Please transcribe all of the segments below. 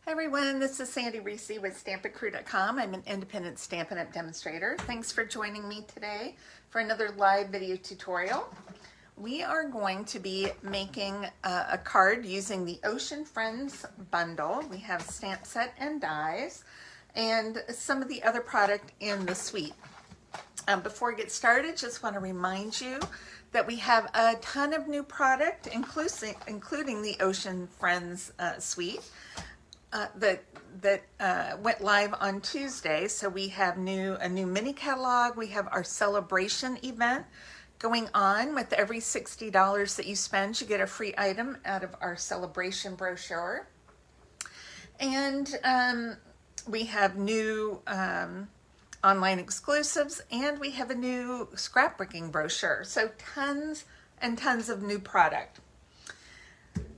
Hi everyone, this is Sandy Reese with StampItCrew.com. I'm an independent Stampin' Up! Demonstrator. Thanks for joining me today for another live video tutorial. We are going to be making a card using the Ocean Friends bundle. We have stamp set and dies and some of the other product in the suite. Before I get started, just want to remind you that we have a ton of new product, including the Ocean Friends suite. That went live on Tuesday. So we have a new mini catalog. We have our celebration event going on. With every $60 that you spend, you get a free item out of our celebration brochure. And we have new online exclusives, and we have a new scrapbooking brochure. So tons and tons of new product.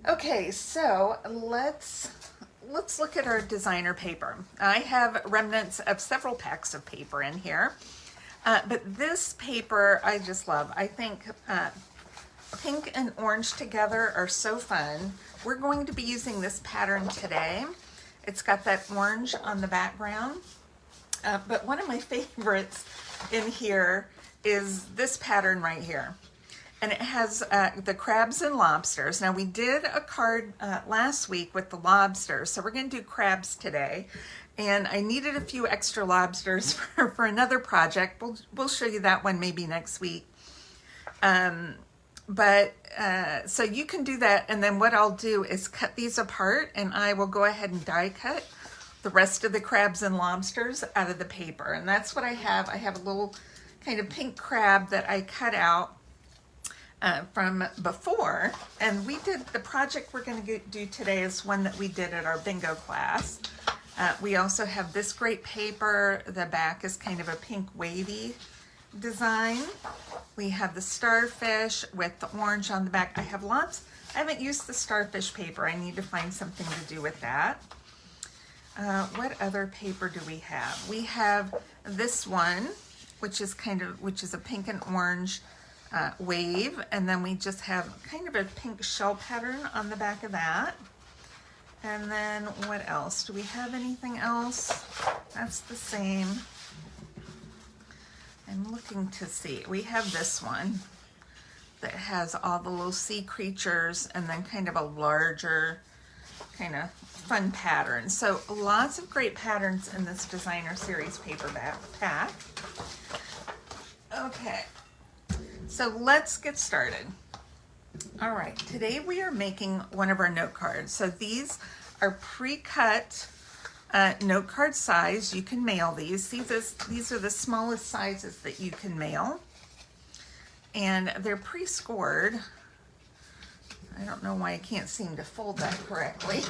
Okay, so let's look at our designer paper. I have remnants of several packs of paper in here, but this paper I just love. I think pink and orange together are so fun. We're going to be using this pattern today. It's got that orange on the background, but one of my favorites in here is this pattern right here. And it has the crabs and lobsters. Now we did a card last week with the lobsters, so we're going to do crabs today. And I needed a few extra lobsters for another project. We'll show you that one maybe next week. So you can do that, and then what I'll do is cut these apart, and I will go ahead and die cut the rest of the crabs and lobsters out of the paper. And that's what I have. I have a little kind of pink crab that I cut out from before, and we did the project we're going to do today is one that we did at our bingo class. We also have this great paper. The back is kind of a pink wavy design. We have the starfish with the orange on the back. I have lots. I haven't used the starfish paper. I need to find something to do with that. What other paper do we have? We have this one, which is a pink and orange wave, and then we just have kind of a pink shell pattern on the back of that. And then what else? Do we have anything else? That's the same. I'm looking to see. We have this one that has all the little sea creatures and then kind of a larger kind of fun pattern. So lots of great patterns in this designer series paperback pack. Okay. So let's get started. All right, today we are making one of our note cards. So these are pre-cut note card size. You can mail these. These are the smallest sizes that you can mail. And they're pre-scored. I don't know why I can't seem to fold that correctly.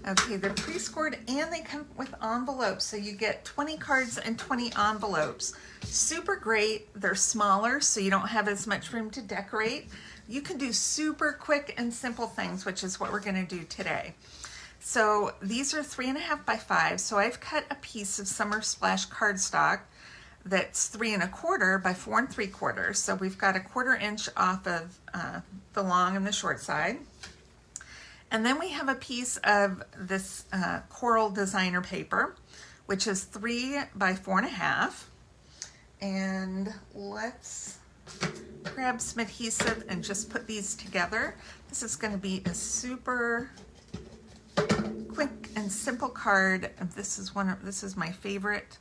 Okay, they're pre-scored and they come with envelopes. So you get 20 cards and 20 envelopes. Super great. They're smaller, so you don't have as much room to decorate. You can do super quick and simple things, which is what we're going to do today. So these are 3.5 by 5. So I've cut a piece of Summer Splash cardstock that's 3 1/4 by 4 3/4. So we've got a 1/4 inch off of the long and the short side. And then we have a piece of this coral designer paper, which is 3 by 4.5. And let's grab some adhesive and just put these together. This is going to be a super quick and simple card. This is my favorite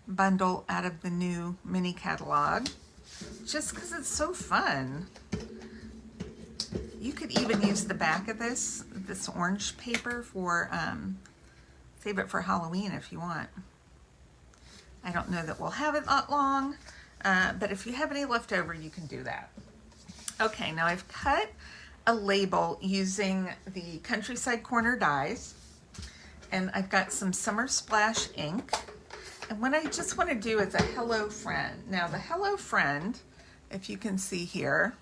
bundle out of the new mini catalog, just because it's so fun. You could even use the back of this orange paper for, save it for Halloween if you want. I don't know that we'll have it that long, but if you have any left over, you can do that. Okay, now I've cut a label using the Countryside Corner dies, and I've got some Summer Splash ink. And what I just want to do is a Hello Friend. Now the Hello Friend, if you can see here,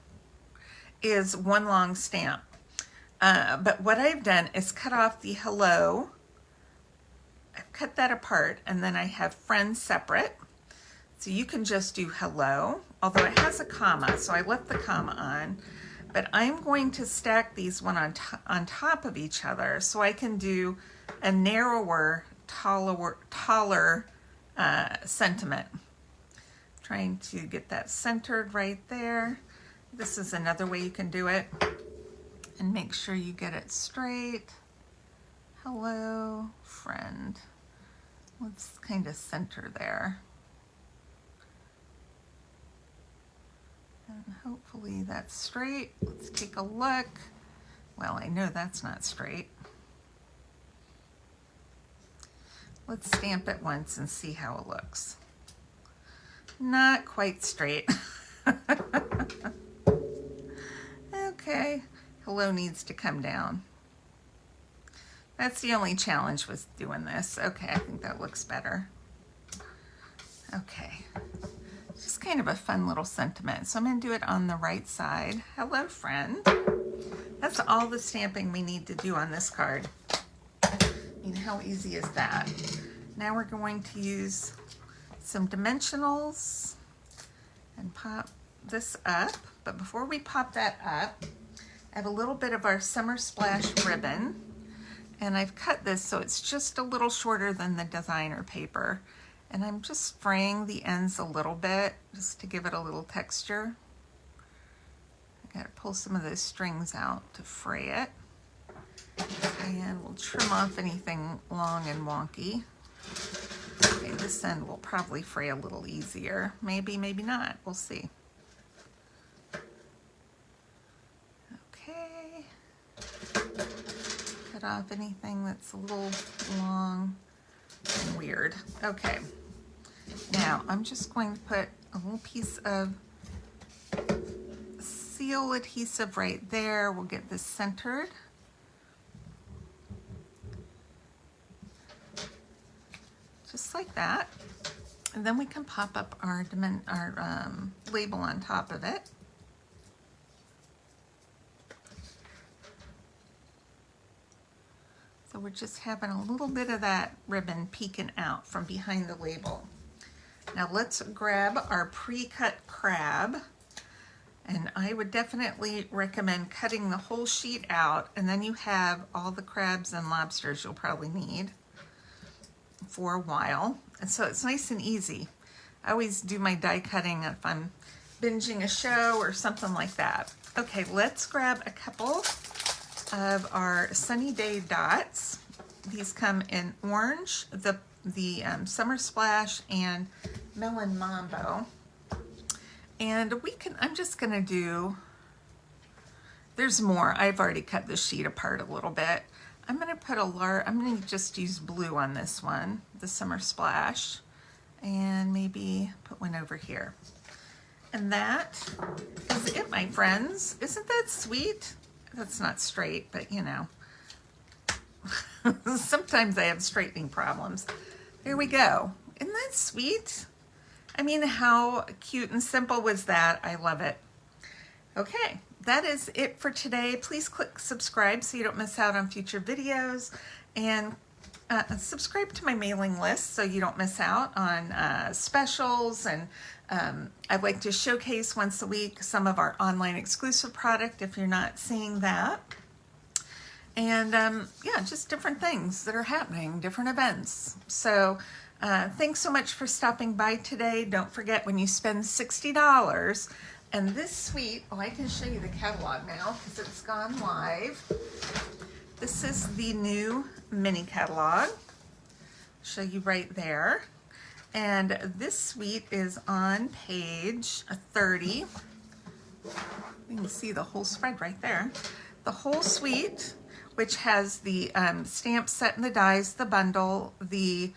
is one long stamp. But what I've done is cut off the hello. I've cut that apart, and then I have friend separate. So you can just do hello, although it has a comma, so I left the comma on. but I'm going to stack these one on top of each other so I can do a narrower, taller sentiment. Trying to get that centered right there. This is another way you can do it. And make sure you get it straight. Hello, friend. Let's kind of center there. And hopefully that's straight. Let's take a look. Well, I know that's not straight. Let's stamp it once and see how it looks. Not quite straight. Okay, hello needs to come down. That's the only challenge with doing this. Okay, I think that looks better. Okay, just kind of a fun little sentiment. So I'm going to do it on the right side. Hello, friend. That's all the stamping we need to do on this card. I mean, how easy is that? Now we're going to use some dimensionals and pop this up. But before we pop that up, I have a little bit of our Summer Splash ribbon. And I've cut this so it's just a little shorter than the designer paper. And I'm just fraying the ends a little bit just to give it a little texture. I gotta pull some of those strings out to fray it. And we'll trim off anything long and wonky. Okay, this end will probably fray a little easier. Maybe, maybe not. We'll see. Okay. Cut off anything that's a little long and weird. Okay. Now, I'm just going to put a little piece of seal adhesive right there. We'll get this centered. Just like that. And then we can pop up our label on top of it. So we're just having a little bit of that ribbon peeking out from behind the label. Now let's grab our pre-cut crab. And I would definitely recommend cutting the whole sheet out, and then you have all the crabs and lobsters you'll probably need for a while. And so it's nice and easy. I always do my die cutting if I'm binging a show or something like that. Okay, let's grab a couple of our Sunny Day dots. These come in orange, the Summer Splash, and Melon Mambo. And I'm just gonna do, there's more. I've already cut the sheet apart a little bit. I'm gonna put I'm gonna just use blue on this one, the Summer Splash, and maybe put one over here. And that is it, my friends. Isn't that sweet? That's not straight, but you know. Sometimes I have straightening problems. There we go. Isn't that sweet? I mean, how cute and simple was that? I love it. Okay, that is it for today. Please click subscribe so you don't miss out on future videos, and subscribe to my mailing list so you don't miss out on specials. And I'd like to showcase once a week some of our online exclusive product if you're not seeing that. And yeah, just different things that are happening, different events. So thanks so much for stopping by today. Don't forget, when you spend $60, and this suite, oh, I can show you the catalog now because it's gone live. This is the new mini catalog. Show you right there. And this suite is on page 30. You can see the whole spread right there. The whole suite, which has the stamp set and the dies, the bundle, the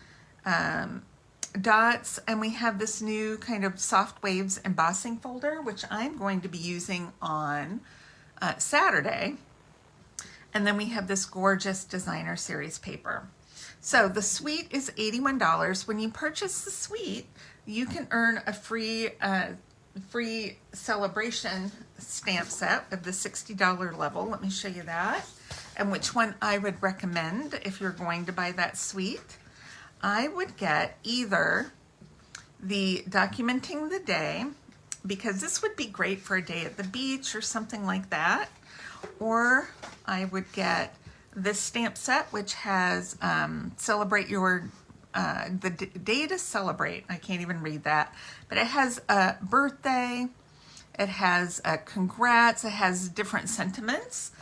dots, and we have this new kind of Soft Waves embossing folder, which I'm going to be using on Saturday. And then we have this gorgeous designer series paper. So the suite is $81. When you purchase the suite, you can earn a free celebration stamp set of the $60 level. Let me show you that, and which one I would recommend if you're going to buy that suite. I would get either the Documenting the Day because this would be great for a day at the beach or something like that. Or I would get this stamp set, which has celebrate your, the day to celebrate. I can't even read that, but it has a birthday, it has a congrats, it has different sentiments.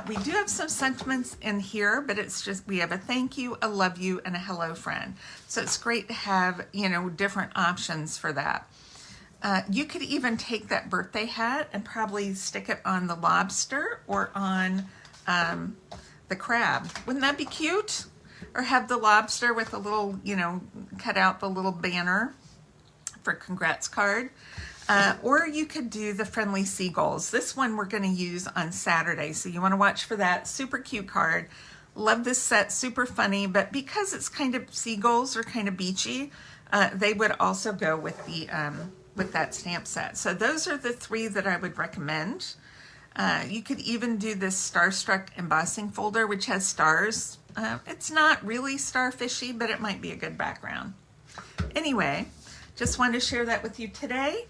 We do have some sentiments in here, but it's just, we have a thank you, a love you, and a hello friend. So it's great to have, you know, different options for that. You could even take that birthday hat and probably stick it on the lobster or on the crab. Wouldn't that be cute? Or have the lobster with a little, you know, cut out the little banner for congrats card. Or you could do the friendly seagulls. This one we're going to use on Saturday, so you want to watch for that. Super cute card. Love this set, super funny, but because it's kind of seagulls or kind of beachy, they would also go with the with that stamp set. So those are the three that I would recommend. You could even do this Starstruck embossing folder, which has stars. It's not really starfishy, but it might be a good background. Anyway, just wanted to share that with you today,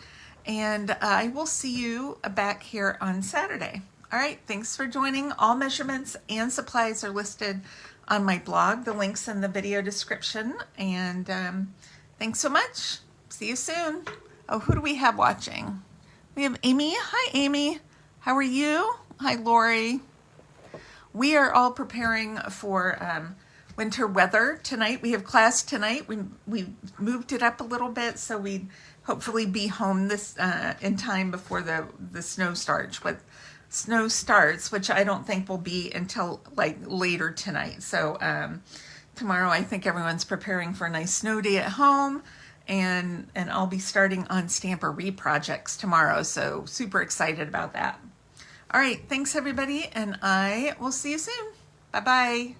and I will see you back here on Saturday. All right, thanks for joining. All measurements and supplies are listed on my blog. The link's in the video description, and thanks so much. See you soon. Oh, who do we have watching? We have Amy. Hi, Amy. How are you? Hi, Lori. We are all preparing for winter weather tonight. We have class tonight. We moved it up a little bit, so we'd hopefully be home this in time before the snow starts. But snow starts, which I don't think will be until like later tonight. So tomorrow, I think everyone's preparing for a nice snow day at home. And I'll be starting on Stampery projects tomorrow, so super excited about that. All right, thanks everybody, and I will see you soon. Bye-bye.